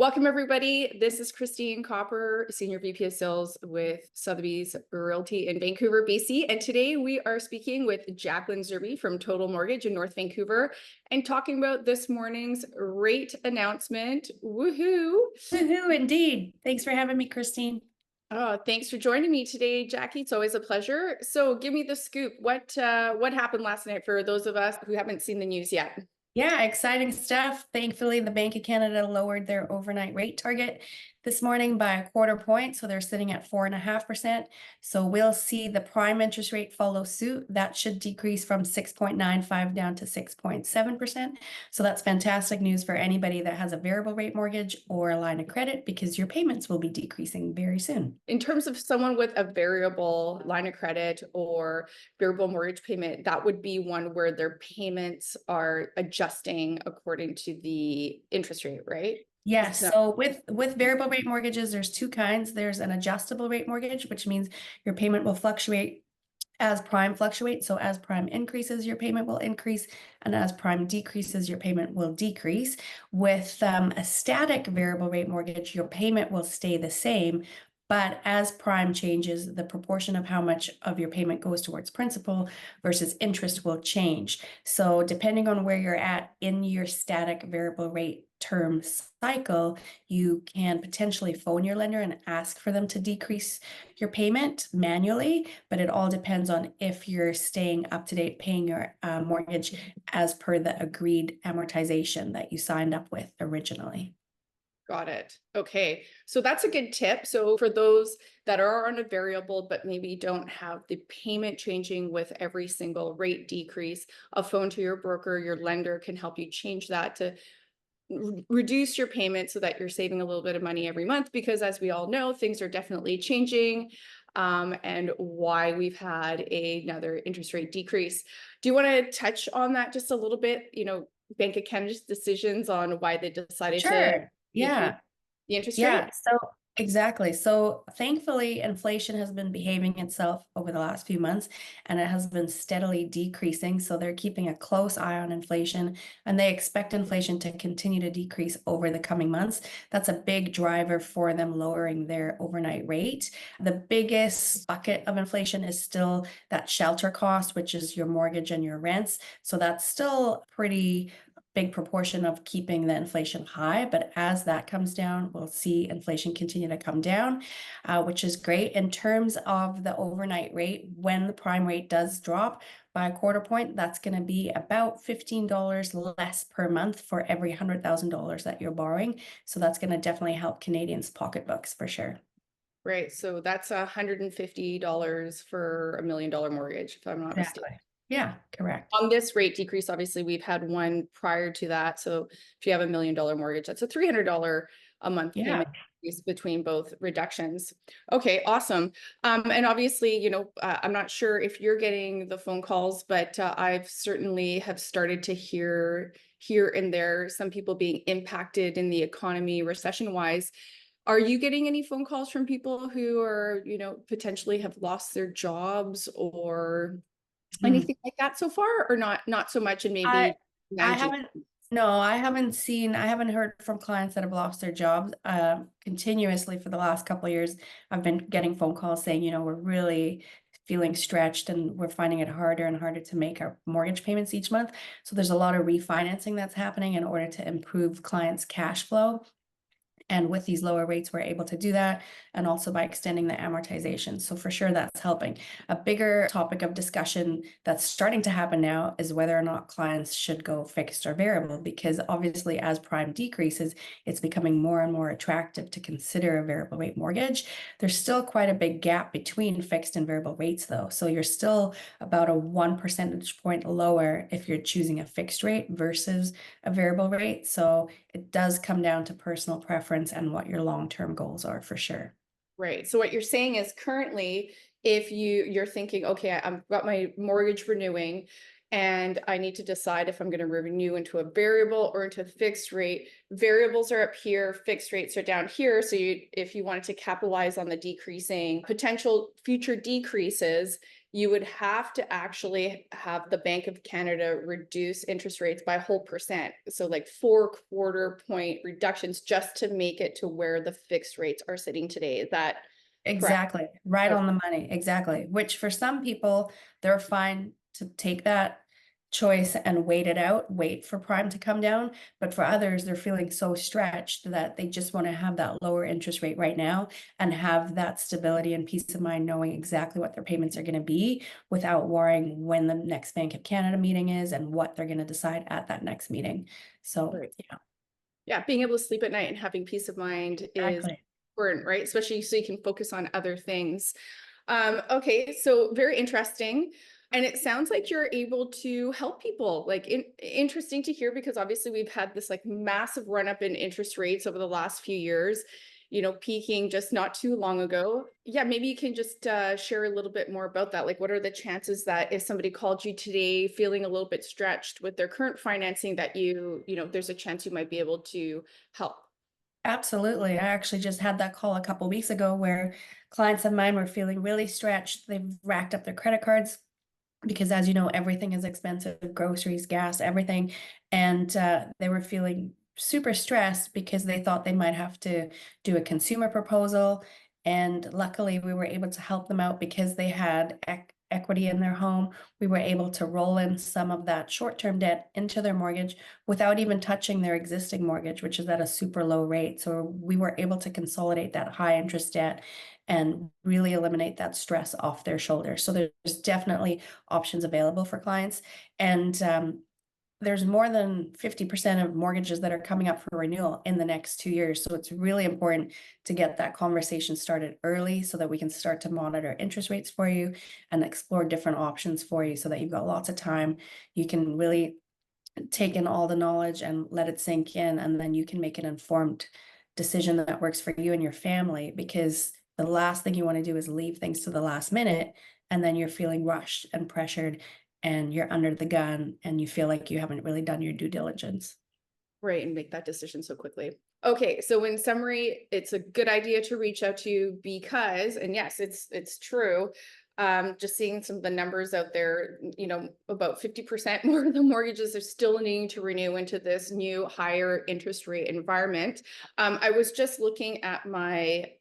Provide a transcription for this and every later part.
Welcome, everybody. This is Christine Kopr, Senior VP of Sales with Sotheby's Realty in Vancouver, BC. And today we are speaking with Jacqueline Zerbe from Total Mortgage in North Vancouver and talking about this morning's rate announcement. Woohoo! Woohoo, indeed. Thanks for having me, Christine. Thanks for joining me today, Jackie. It's always a pleasure. So give me the scoop. What happened last night for those of us who haven't seen the news yet? Yeah, exciting stuff. Thankfully, the Bank of Canada lowered their overnight rate target this morning by a quarter point. So they're sitting at 4.5%. So we'll see the prime interest rate follow suit. That should decrease from 6.95 down to 6.7%. So that's fantastic news for anybody that has a variable rate mortgage or a line of credit because your payments will be decreasing very soon. In terms of someone with a variable line of credit or variable mortgage payment, that would be one where their payments are adjusting according to the interest rate, right? Yes. So, So with variable rate mortgages, there's two kinds. There's an adjustable rate mortgage, which means your payment will fluctuate as prime fluctuates. So as prime increases, your payment will increase, and as prime decreases, your payment will decrease. With a static variable rate mortgage, your payment will stay the same. But as prime changes, the proportion of how much of your payment goes towards principal versus interest will change. So depending on where you're at in your static variable rate term cycle, you can potentially phone your lender and ask for them to decrease your payment manually, but it all depends on if you're staying up to date paying your mortgage as per the agreed amortization that you signed up with originally. got it. Okay. So that's a good tip. So for those that are on a variable, but maybe don't have the payment changing with every single rate decrease, a phone to your broker, your lender can help you change that to reduce your payment so that you're saving a little bit of money every month, because as we all know, things are definitely changing, and why we've had another interest rate decrease. Do you want to touch on that just a little bit? Bank of Canada's decisions on why they decided to Sure. decrease Yeah. the interest Yeah, rate? so exactly. So thankfully, inflation has been behaving itself over the last few months, and it has been steadily decreasing. So they're keeping a close eye on inflation, and they expect inflation to continue to decrease over the coming months. That's a big driver for them lowering their overnight rate. The biggest bucket of inflation is still that shelter cost, which is your mortgage and your rents. So that's still pretty big proportion of keeping the inflation high. But as that comes down, we'll see inflation continue to come down, which is great. In terms of the overnight rate, when the prime rate does drop by a quarter point, that's going to be about $15 less per month for every $100,000 that you're borrowing. So that's going to definitely help Canadians' pocketbooks for sure. Right. So that's $150 for $1 million mortgage, if I'm not mistaken. Exactly. Yeah, correct. On this rate decrease, obviously, we've had one prior to that. So if you have $1 million mortgage, that's a $300 a month Yeah. payment increase between both reductions. Okay, awesome. And obviously, I'm not sure if you're getting the phone calls, but I've certainly have started to hear here and there some people being impacted in the economy, recession-wise. Are you getting any phone calls from people who are, potentially have lost their jobs or anything like that so far, or not so much, and I maybe I managing? haven't no, I haven't heard from clients that have lost their jobs. Continuously for the last couple of years, I've been getting phone calls saying, we're really feeling stretched and we're finding it harder and harder to make our mortgage payments each month. So there's a lot of refinancing that's happening in order to improve clients' cash flow. And with these lower rates, we're able to do that, and also by extending the amortization. So for sure, that's helping. A bigger topic of discussion that's starting to happen now is whether or not clients should go fixed or variable, because obviously as prime decreases, it's becoming more and more attractive to consider a variable rate mortgage. There's still quite a big gap between fixed and variable rates though. So you're still about a 1 percentage point lower if you're choosing a fixed rate versus a variable rate. So it does come down to personal preference and what your long-term goals are for sure. Right. So what you're saying is currently, if you're thinking, okay, I've got my mortgage renewing and I need to decide if I'm going to renew into a variable or into a fixed rate. Variables are up here, fixed rates are down here. So if you wanted to capitalize on the decreasing potential future decreases, you would have to actually have the Bank of Canada reduce interest rates by a whole percent. So like 4 quarter point reductions just to make it to where the fixed rates are sitting today. Is that correct? Exactly. Right Oh, on the money. Exactly. Which for some people, they're fine to take that choice and wait it out, wait for prime to come down. But for others, they're feeling so stretched that they just want to have that lower interest rate right now and have that stability and peace of mind, knowing exactly what their payments are going to be without worrying when the next Bank of Canada meeting is and what they're going to decide at that next meeting. So, right. yeah, Yeah, being able to sleep at night and having peace of mind is exactly. important, right? Especially so you can focus on other things. Okay, so very interesting. And it sounds like you're able to help people. Like interesting to hear because obviously we've had this like massive run up in interest rates over the last few years, peaking just not too long ago. Yeah, maybe you can just share a little bit more about that. Like, what are the chances that if somebody called you today feeling a little bit stretched with their current financing that there's a chance you might be able to help? Absolutely. I actually just had that call a couple weeks ago where clients of mine were feeling really stretched. They've racked up their credit cards because, as you know, everything is expensive, groceries, gas, everything. And they were feeling super stressed because they thought they might have to do a consumer proposal. And luckily, we were able to help them out because they had equity in their home. We were able to roll in some of that short-term debt into their mortgage without even touching their existing mortgage, which is at a super low rate. So we were able to consolidate that high interest debt and really eliminate that stress off their shoulders. So there's definitely options available for clients. And there's more than 50% of mortgages that are coming up for renewal in the next 2 years. So it's really important to get that conversation started early so that we can start to monitor interest rates for you and explore different options for you so that you've got lots of time. You can really take in all the knowledge and let it sink in, and then you can make an informed decision that works for you and your family, because the last thing you want to do is leave things to the last minute and then you're feeling rushed and pressured and you're under the gun and you feel like you haven't really done your due diligence. Right, and make that decision so quickly. Okay, so in summary, it's a good idea to reach out to you because, and yes, it's true. Just seeing some of the numbers out there, about 50% more of the mortgages are still needing to renew into this new higher interest rate environment. I was just looking at my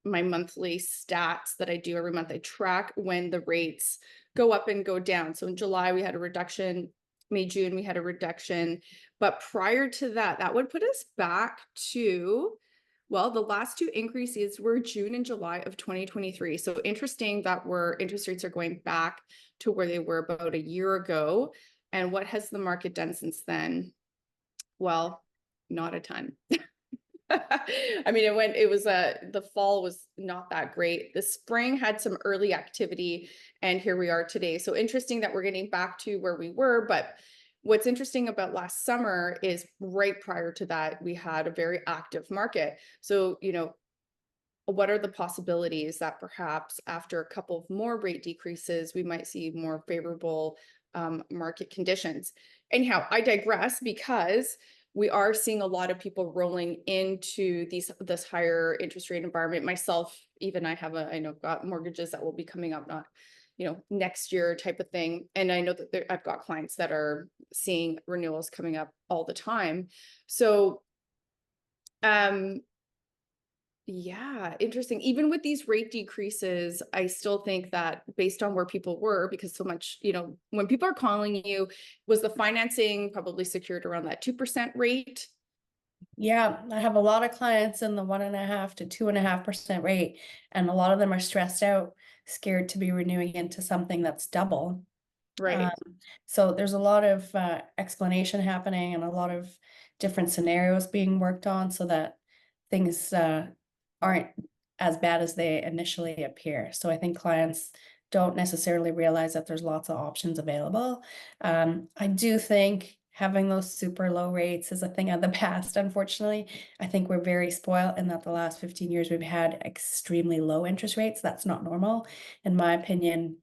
monthly stats that I do every month. I track when the rates go up and go down. So in July, we had a reduction. May, June, we had a reduction. But prior to that, that would put us back to, well, the last two increases were June and July of 2023. So interesting that interest rates are going back to where they were about a year ago. And what has the market done since then? Well, not a ton. I mean, the fall was not that great. The spring had some early activity, and here we are today. So interesting that we're getting back to where we were. But what's interesting about last summer is right prior to that, we had a very active market. So, what are the possibilities that perhaps after a couple of more rate decreases, we might see more favorable market conditions? Anyhow, I digress because we are seeing a lot of people rolling into this higher interest rate environment. Myself, even I know got mortgages that will be coming up, not next year type of thing. And I know that I've got clients that are seeing renewals coming up all the time. So um yeah, interesting. Even with these rate decreases, I still think that based on where people were, because so much, when people are calling you, was the financing probably secured around that 2% rate? Yeah, I have a lot of clients in the 1.5 to 2.5% rate, and a lot of them are stressed out, scared to be renewing into something that's double. Um, Right. so there's a lot of explanation happening and a lot of different scenarios being worked on so that things aren't as bad as they initially appear. So I think clients don't necessarily realize that there's lots of options available. I do think having those super low rates is a thing of the past, unfortunately. I think we're very spoiled in that the last 15 years we've had extremely low interest rates. That's not normal. In my opinion,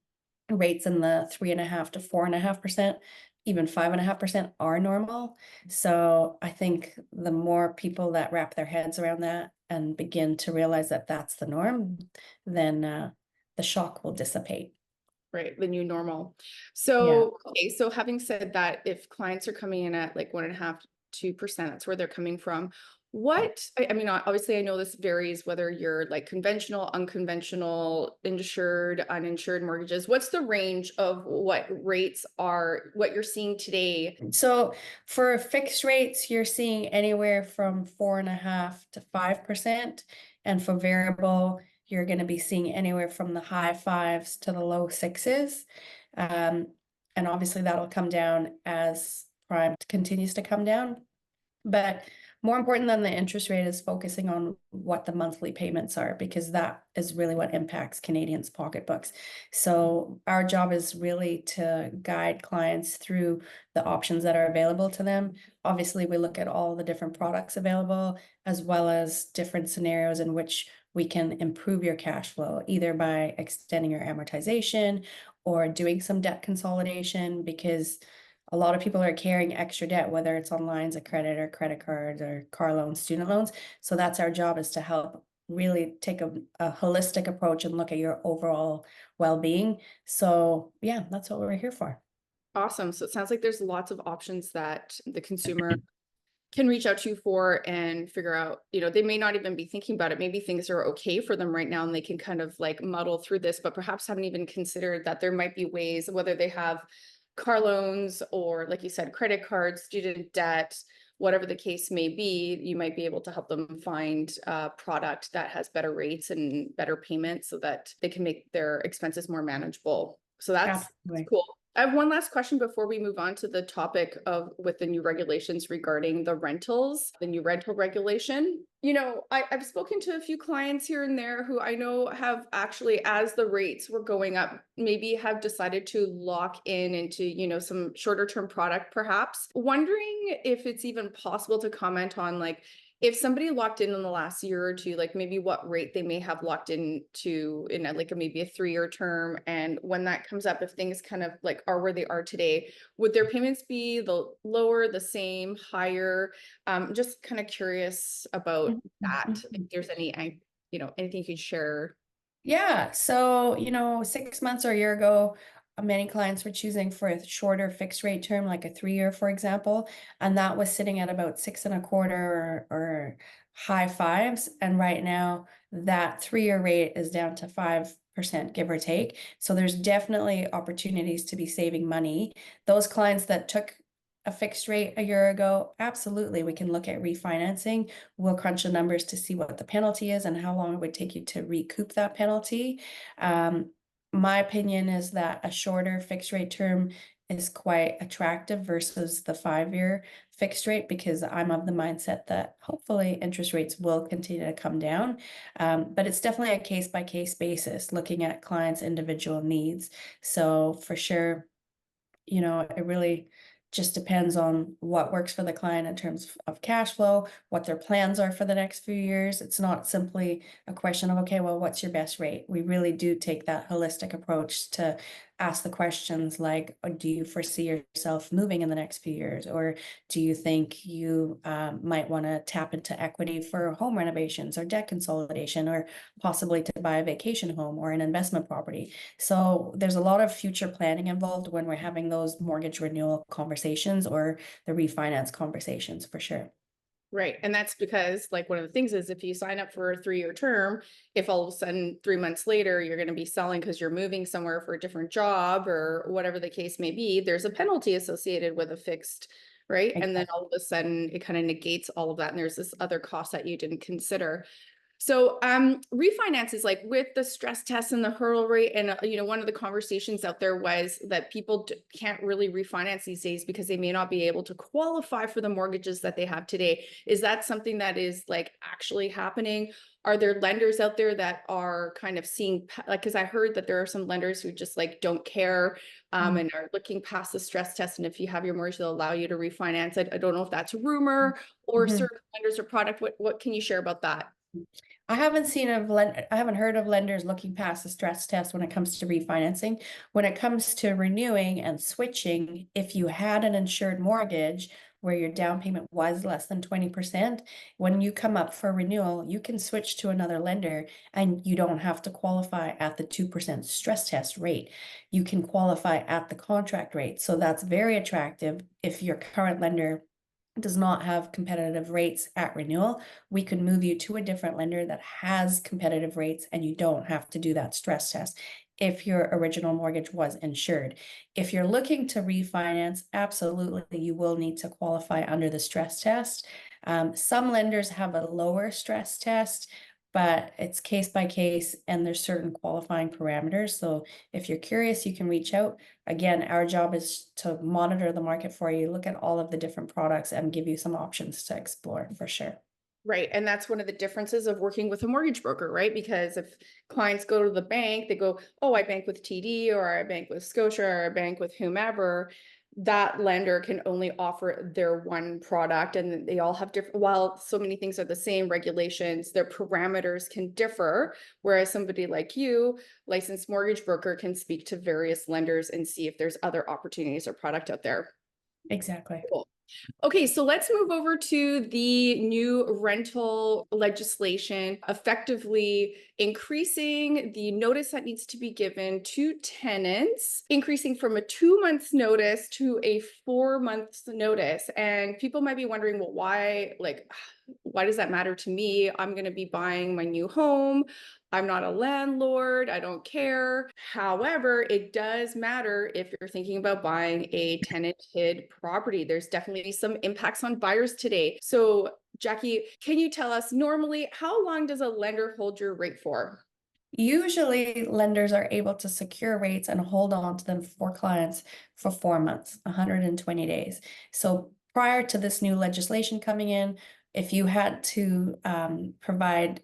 rates in the 3.5 to 4.5%, even 5.5% are normal. So I think the more people that wrap their heads around that and begin to realize that that's the norm, then the shock will dissipate. Right, the new normal. Yeah. So, okay, so having said that, if clients are coming in at like 1.5, 2%, that's where they're coming from. I mean, obviously I know this varies whether you're like conventional, unconventional, insured, uninsured mortgages. What's the range of what rates are, what you're seeing today? So for fixed rates, you're seeing anywhere from 4.5 to 5%. And for variable, you're going to be seeing anywhere from the high fives to the low sixes. Um, and obviously that'll come down as prime continues to come down. But more important than the interest rate is focusing on what the monthly payments are, because that is really what impacts Canadians' pocketbooks. So our job is really to guide clients through the options that are available to them. Obviously, we look at all the different products available, as well as different scenarios in which we can improve your cash flow, either by extending your amortization or doing some debt consolidation, because a lot of people are carrying extra debt, whether it's on lines of credit or credit cards or car loans, student loans. So that's our job, is to help really take a holistic approach and look at your overall well-being. So yeah, that's what we're here for. Awesome. So it sounds like there's lots of options that the consumer can reach out to you for and figure out, they may not even be thinking about it. Maybe things are okay for them right now and they can kind of like muddle through this, but perhaps haven't even considered that there might be ways, whether they have car loans or, like you said, credit cards, student debt, whatever the case may be, you might be able to help them find a product that has better rates and better payments so that they can make their expenses more manageable. So that's Absolutely. cool. I have one last question before we move on to the topic of with the new regulations regarding the rentals, the new rental regulation. I've spoken to a few clients here and there who I know have actually, as the rates were going up, maybe have decided to lock in into, some shorter term product, perhaps. Wondering if it's even possible to comment on like, if somebody locked in the last year or two, like maybe what rate they may have locked into in maybe a 3-year term. And when that comes up, if things kind of like are where they are today, would their payments be the lower, the same, higher? Just kind of curious about that. If Mhm. there's anything you could share. Yeah. So, 6 months or a year ago, many clients were choosing for a shorter fixed rate term, like a 3-year, for example. And that was sitting at about 6.25 or high fives. And right now, that 3-year rate is down to 5%, give or take. So there's definitely opportunities to be saving money. Those clients that took a fixed rate a year ago, absolutely, we can look at refinancing. We'll crunch the numbers to see what the penalty is and how long it would take you to recoup that penalty. My opinion is that a shorter fixed rate term is quite attractive versus the 5-year fixed rate, because I'm of the mindset that hopefully interest rates will continue to come down. But it's definitely a case by case basis, looking at clients' individual needs. So for sure, it really just depends on what works for the client in terms of cash flow, what their plans are for the next few years. It's not simply a question of, okay, well, what's your best rate? We really do take that holistic approach to ask the questions like, do you foresee yourself moving in the next few years? Or do you think you might want to tap into equity for home renovations or debt consolidation, or possibly to buy a vacation home or an investment property? So there's a lot of future planning involved when we're having those mortgage renewal conversations or the refinance conversations, for sure. Right. And that's because like one of the things is if you sign up for a 3-year term, if all of a sudden 3 months later you're going to be selling because you're moving somewhere for a different job or whatever the case may be, there's a penalty associated with a fixed, right? And then Exactly. all of a sudden it kind of negates all of that. And there's this other cost that you didn't consider. So refinance is like with the stress test and the hurdle rate. And, one of the conversations out there was that people can't really refinance these days because they may not be able to qualify for the mortgages that they have today. Is that something that is like actually happening? Are there lenders out there that are kind of seeing, like, because I heard that there are some lenders who just like don't care and are looking past the stress test. And if you have your mortgage, they'll allow you to refinance. I don't know if that's rumor or Mhm. certain lenders or product. What can you share about that? I haven't seen I haven't heard of lenders looking past the stress test when it comes to refinancing. When it comes to renewing and switching, if you had an insured mortgage where your down payment was less than 20%, when you come up for renewal, you can switch to another lender and you don't have to qualify at the 2% stress test rate. You can qualify at the contract rate. So that's very attractive if your current lender does not have competitive rates at renewal. We could move you to a different lender that has competitive rates and you don't have to do that stress test if your original mortgage was insured. If you're looking to refinance, absolutely, you will need to qualify under the stress test. Some lenders have a lower stress test, but it's case by case and there's certain qualifying parameters. So if you're curious, you can reach out. Again, our job is to monitor the market for you, look at all of the different products and give you some options to explore for sure. Right. And that's one of the differences of working with a mortgage broker, right? Because if clients go to the bank, they go, oh, I bank with TD or I bank with Scotia or I bank with whomever. That lender can only offer their one product, and they all have different, while so many things are the same regulations, their parameters can differ. Whereas somebody like you, licensed mortgage broker, can speak to various lenders and see if there's other opportunities or product out there. Exactly. Cool. Okay, so let's move over to the new rental legislation, effectively increasing the notice that needs to be given to tenants, increasing from a 2 months notice to a 4 months notice. And people might be wondering, well, why does that matter to me? I'm going to be buying my new home. I'm not a landlord. I don't care. However, it does matter if you're thinking about buying a tenanted property. There's definitely some impacts on buyers today. So, Jackie, can you tell us normally how long does a lender hold your rate for? Usually lenders are able to secure rates and hold on to them for clients for 4 months, 120 days. So prior to this new legislation coming in, if you had to provide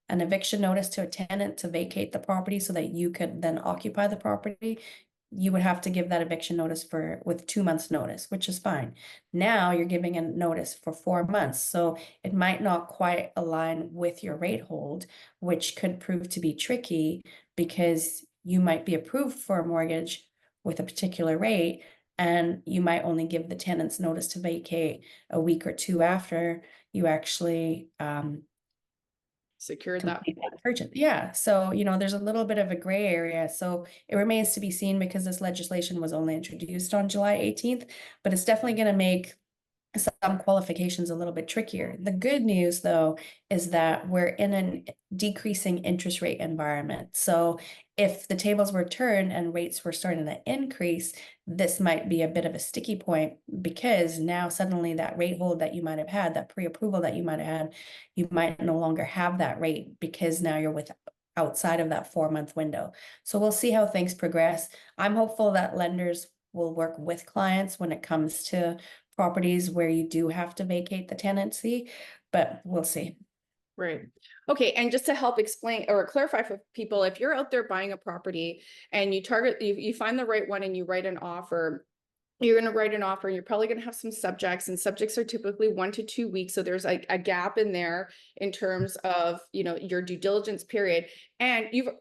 an eviction notice to a tenant to vacate the property so that you could then occupy the property, you would have to give that eviction notice with 2 months notice, which is fine. Now you're giving a notice for 4 months. So it might not quite align with your rate hold, which could prove to be tricky because you might be approved for a mortgage with a particular rate, and you might only give the tenants notice to vacate a week or two after you actually Secured that. complete that purchase. Yeah. So, there's a little bit of a gray area. So it remains to be seen because this legislation was only introduced on July 18th, but it's definitely going to make some qualifications a little bit trickier. The good news, though, is that we're in a decreasing interest rate environment. So if the tables were turned and rates were starting to increase, this might be a bit of a sticky point because now suddenly that rate hold that you might have had, that pre-approval that you might have had, you might no longer have that rate because now you're outside of that 4 month window. So we'll see how things progress. I'm hopeful that lenders will work with clients when it comes to properties where you do have to vacate the tenancy, but we'll see. Right. Okay. And just to help explain or clarify for people, if you're out there buying a property and you find the right one and you write an offer, you're going to write an offer and you're probably going to have some subjects, and subjects are typically 1 to 2 weeks. So there's like a gap in there in terms of, your due diligence period. And you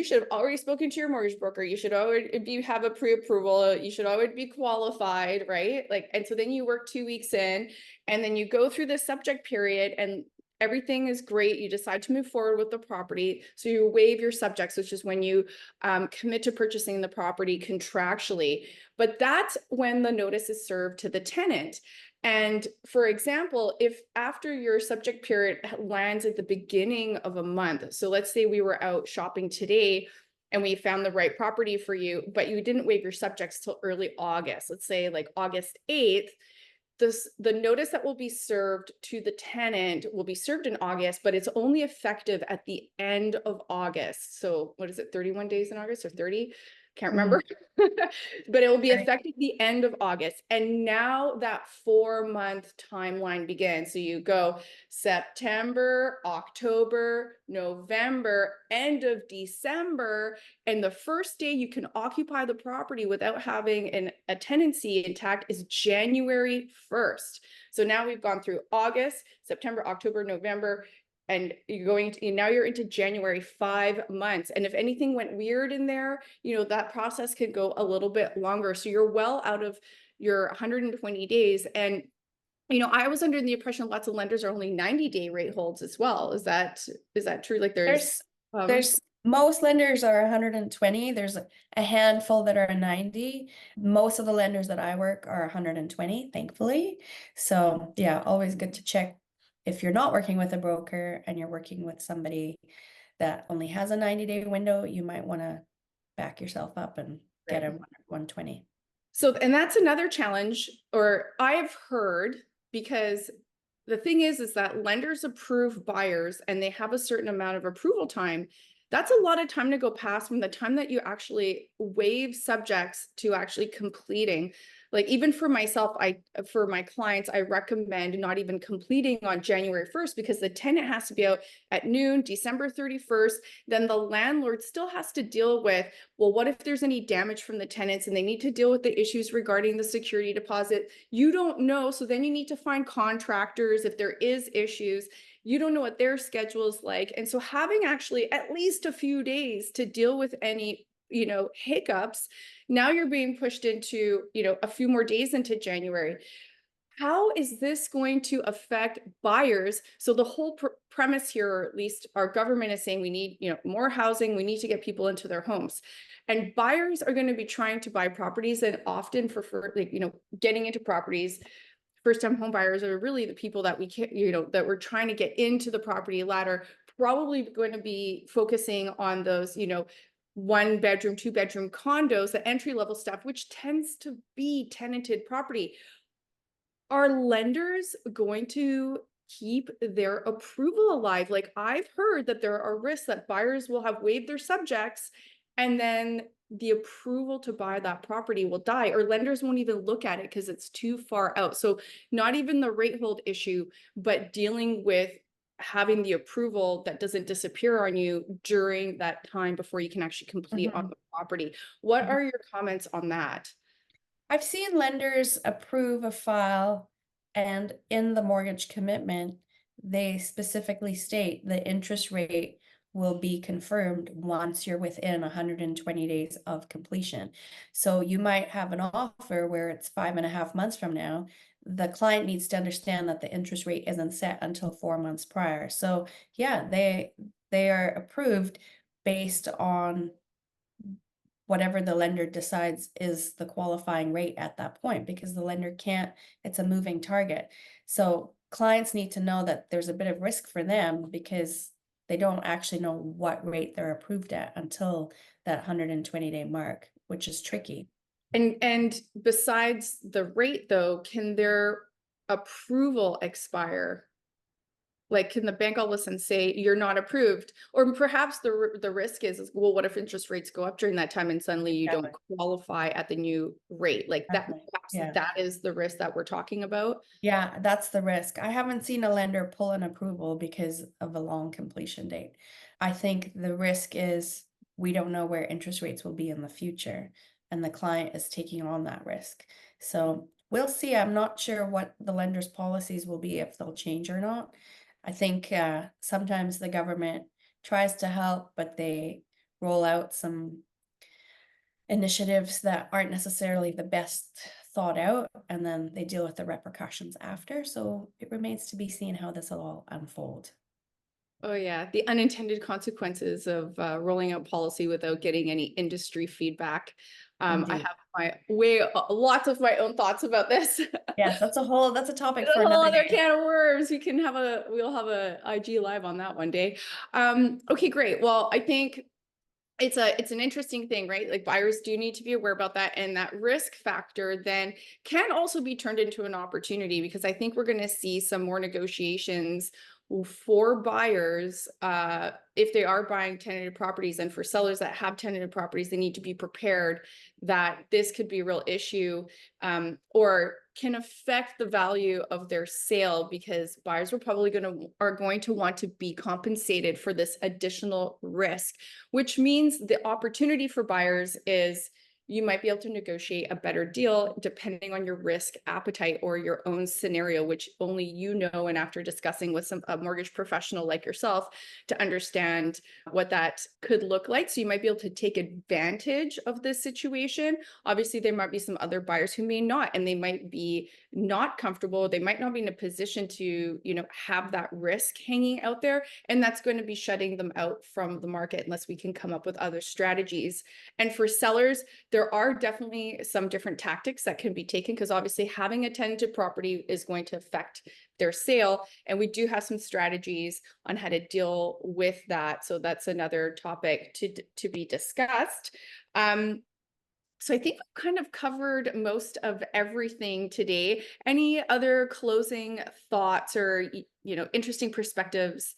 should have already spoken to your mortgage broker. You should already have a pre-approval. You should already be qualified, right? And so then you work 2 weeks in, and then you go through the subject period and everything is great. You decide to move forward with the property. So you waive your subjects, which is when you commit to purchasing the property contractually. But that's when the notice is served to the tenant. And for example, if after your subject period lands at the beginning of a month, so let's say we were out shopping today and we found the right property for you, but you didn't waive your subjects till early August, let's say like August 8th, the notice that will be served to the tenant will be served in August, but it's only effective at the end of August. So what is it, 31 days in August or 30? Can't remember. But it will be effective the end of August. And now that 4 month timeline begins. So you go September, October, November, end of December, and the first day you can occupy the property without having a tenancy intact is January 1st. So now we've gone through August, September, October, November. and now you're into January, 5 months. And if anything went weird in there, that process could go a little bit longer. So you're well out of your 120 days. And, I was under the impression lots of lenders are only 90-day rate holds as well. Is that true? Like There's most lenders are 120. There's a handful that are 90. Most of the lenders that I work are 120, thankfully. So yeah, always good to check if you're not working with a broker and you're working with somebody that only has a 90-day window, you might want to back yourself up and get a 120. So, and that's another challenge, or I've heard, because the thing is that lenders approve buyers and they have a certain amount of approval time. That's a lot of time to go past from the time that you actually waive subjects to actually completing. Like even for myself, for my clients, I recommend not even completing on January 1st because the tenant has to be out at noon, December 31st. Then the landlord still has to deal with, well, what if there's any damage from the tenants and they need to deal with the issues regarding the security deposit? You don't know. So then you need to find contractors if there is issues. You don't know what their schedule is like. And so having actually at least a few days to deal with any hiccups, now you're being pushed into a few more days into January. How is this going to affect buyers? So the whole premise here, or at least our government is saying we need more housing, we need to get people into their homes, and buyers are going to be trying to buy properties, and often for like getting into properties, first-time home buyers are really the people that we can't, that we're trying to get into the property ladder, probably going to be focusing on those, 1-bedroom, 2-bedroom condos, the entry-level stuff, which tends to be tenanted property. Are lenders going to keep their approval alive? Like I've heard that there are risks that buyers will have waived their subjects and then the approval to buy that property will die, or lenders won't even look at it because it's too far out. So not even the rate hold issue, but dealing with having the approval that doesn't disappear on you during that time before you can actually complete on the property. What are your comments on that? I've seen lenders approve a file and in the mortgage commitment, they specifically state the interest rate will be confirmed once you're within 120 days of completion. So you might have an offer where it's 5.5 months from now. The client needs to understand that the interest rate isn't set until 4 months prior. So yeah, they are approved based on whatever the lender decides is the qualifying rate at that point, because the lender can't, it's a moving target. So clients need to know that there's a bit of risk for them because they don't actually know what rate they're approved at until that 120-day mark, which is tricky. And besides the rate though, can their approval expire? Like, can the bank all of a sudden say you're not approved? Or perhaps the risk is, well, what if interest rates go up during that time and suddenly you don't qualify at the new rate? Like that, perhaps that is the risk that we're talking about. Yeah, that's the risk. I haven't seen a lender pull an approval because of a long completion date. I think the risk is we don't know where interest rates will be in the future, and the client is taking on that risk. So we'll see. I'm not sure what the lender's policies will be, if they'll change or not. I think sometimes the government tries to help, but they roll out some initiatives that aren't necessarily the best thought out, and then they deal with the repercussions after. So it remains to be seen how this will all unfold. Oh yeah, the unintended consequences of rolling out policy without getting any industry feedback. I have lots of my own thoughts about this. Yes, that's a topic for a whole another other day. can of worms. We'll have a IG live on that one day. Okay, great. Well, I think it's an interesting thing, right? Like buyers do need to be aware about that, and that risk factor then can also be turned into an opportunity, because I think we're going to see some more negotiations for buyers if they are buying tenanted properties, and for sellers that have tenanted properties, they need to be prepared that this could be a real issue or can affect the value of their sale, because buyers are going to want to be compensated for this additional risk, which means the opportunity for buyers is you might be able to negotiate a better deal depending on your risk appetite or your own scenario, which only you know. And after discussing with a mortgage professional like yourself to understand what that could look like. So you might be able to take advantage of this situation. Obviously, there might be some other buyers who may not, and they might be not comfortable. They might not be in a position to, have that risk hanging out there. And that's going to be shutting them out from the market unless we can come up with other strategies. And for sellers, there are definitely some different tactics that can be taken, because obviously having a tenanted property is going to affect their sale. And we do have some strategies on how to deal with that. So that's another topic to be discussed. So I think we've kind of covered most of everything today. Any other closing thoughts or, interesting perspectives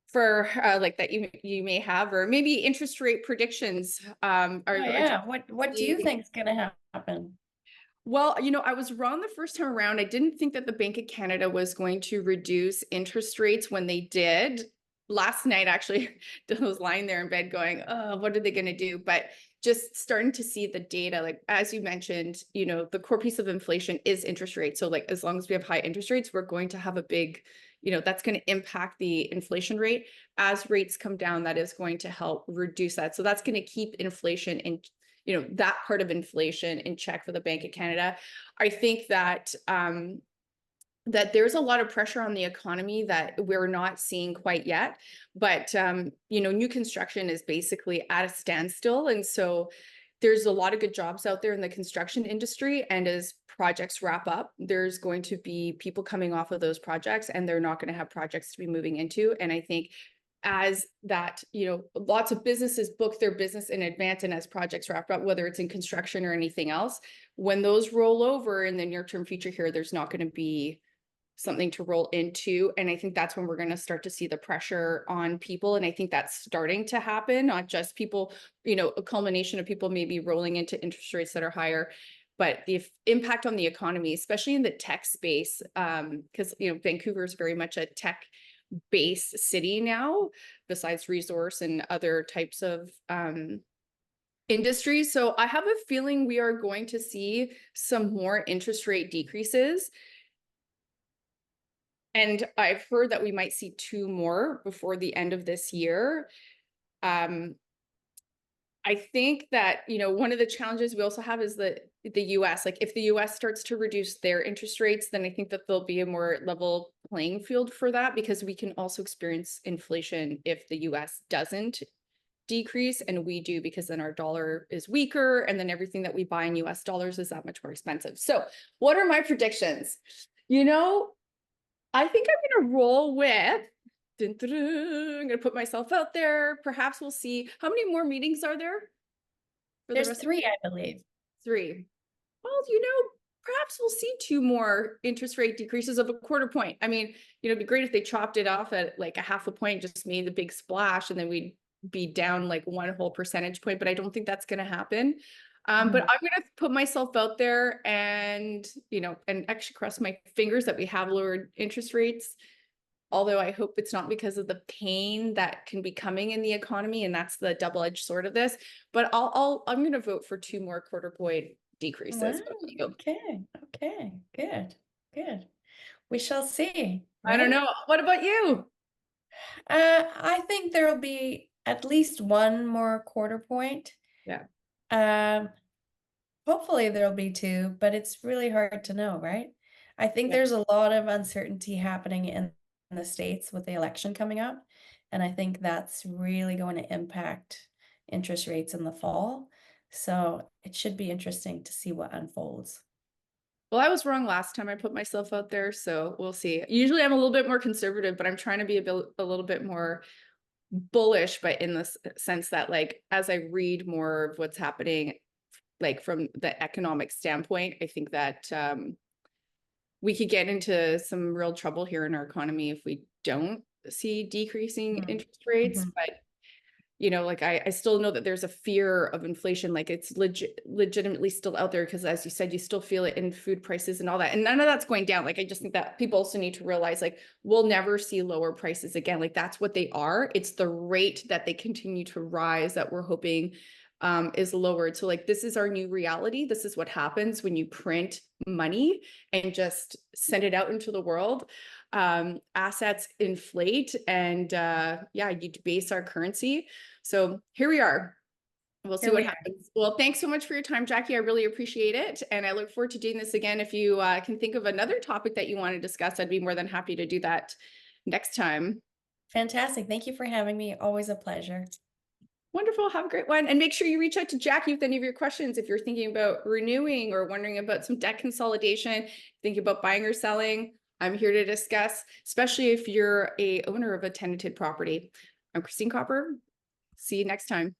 for like that you may have, or maybe interest rate predictions? What do you think is going to happen? Well, I was wrong the first time around. I didn't think that the Bank of Canada was going to reduce interest rates when they did. Last night, actually, I was lying there in bed going, oh, what are they going to do? But just starting to see the data, like, as you mentioned, the core piece of inflation is interest rates. So like, as long as we have high interest rates, we're going to have a big, that's going to impact the inflation rate. As rates come down, that is going to help reduce that. So that's going to keep inflation in, that part of inflation in check for the Bank of Canada. I think that that there's a lot of pressure on the economy that we're not seeing quite yet. But new construction is basically at a standstill. And so there's a lot of good jobs out there in the construction industry. And as projects wrap up, there's going to be people coming off of those projects, and they're not going to have projects to be moving into. And I think as that, lots of businesses book their business in advance, and as projects wrap up, whether it's in construction or anything else, when those roll over in the near term future here, there's not going to be something to roll into. And I think that's when we're going to start to see the pressure on people. And I think that's starting to happen, not just people, a culmination of people maybe rolling into interest rates that are higher, but the impact on the economy, especially in the tech space, because, Vancouver is very much a tech based city now, besides resource and other types of industries. So I have a feeling we are going to see some more interest rate decreases. And I've heard that we might see 2 more before the end of this year. I think that, one of the challenges we also have is the US. Like, if the US starts to reduce their interest rates, then I think that there'll be a more level playing field for that, because we can also experience inflation if the US doesn't decrease and we do, because then our dollar is weaker, and then everything that we buy in US dollars is that much more expensive. So what are my predictions? I think I'm going to roll with, I'm going to put myself out there. Perhaps we'll see. How many more meetings are there? There's 3, I believe. 3. Well, perhaps we'll see 2 more interest rate decreases of a quarter point. I mean, it'd be great if they chopped it off at like a half a point, just made the big splash, and then we'd be down like 1 whole percentage point. But I don't think that's going to happen. But I'm going to put myself out there and, and actually cross my fingers that we have lowered interest rates. Although I hope it's not because of the pain that can be coming in the economy, and that's the double-edged sword of this. But I'm going to vote for 2 more quarter point decreases. Wow. Okay, good. We shall see. Right? I don't know. What about you? I think there will be at least 1 more quarter point. Yeah. Hopefully there'll be 2, but it's really hard to know, right? I think there's a lot of uncertainty happening in the States with the election coming up, and I think that's really going to impact interest rates in the fall. So it should be interesting to see what unfolds. Well, I was wrong last time I put myself out there, so we'll see. Usually I'm a little bit more conservative, but I'm trying to be a little bit more bullish, but in the sense that, like, as I read more of what's happening, like from the economic standpoint, I think that we could get into some real trouble here in our economy if we don't see decreasing interest rates. But like, I still know that there's a fear of inflation. Like, it's legitimately still out there, because as you said, you still feel it in food prices and all that, and none of that's going down. Like, I just think that people also need to realize, like, we'll never see lower prices again. Like, that's what they are. It's the rate that they continue to rise that we're hoping is lowered. So like, this is our new reality. This is what happens when you print money and just send it out into the world. Assets inflate and yeah, you debase our currency. So here we are. We'll see Here what we are. happens. Well, thanks so much for your time, Jackie. I really appreciate it. And I look forward to doing this again. If you can think of another topic that you want to discuss, I'd be more than happy to do that next time. Fantastic. Thank you for having me. Always a pleasure. Wonderful. Have a great one. And make sure you reach out to Jackie with any of your questions. If you're thinking about renewing or wondering about some debt consolidation, thinking about buying or selling, I'm here to discuss, especially if you're a owner of a tenanted property. I'm Christine Kopr. See you next time.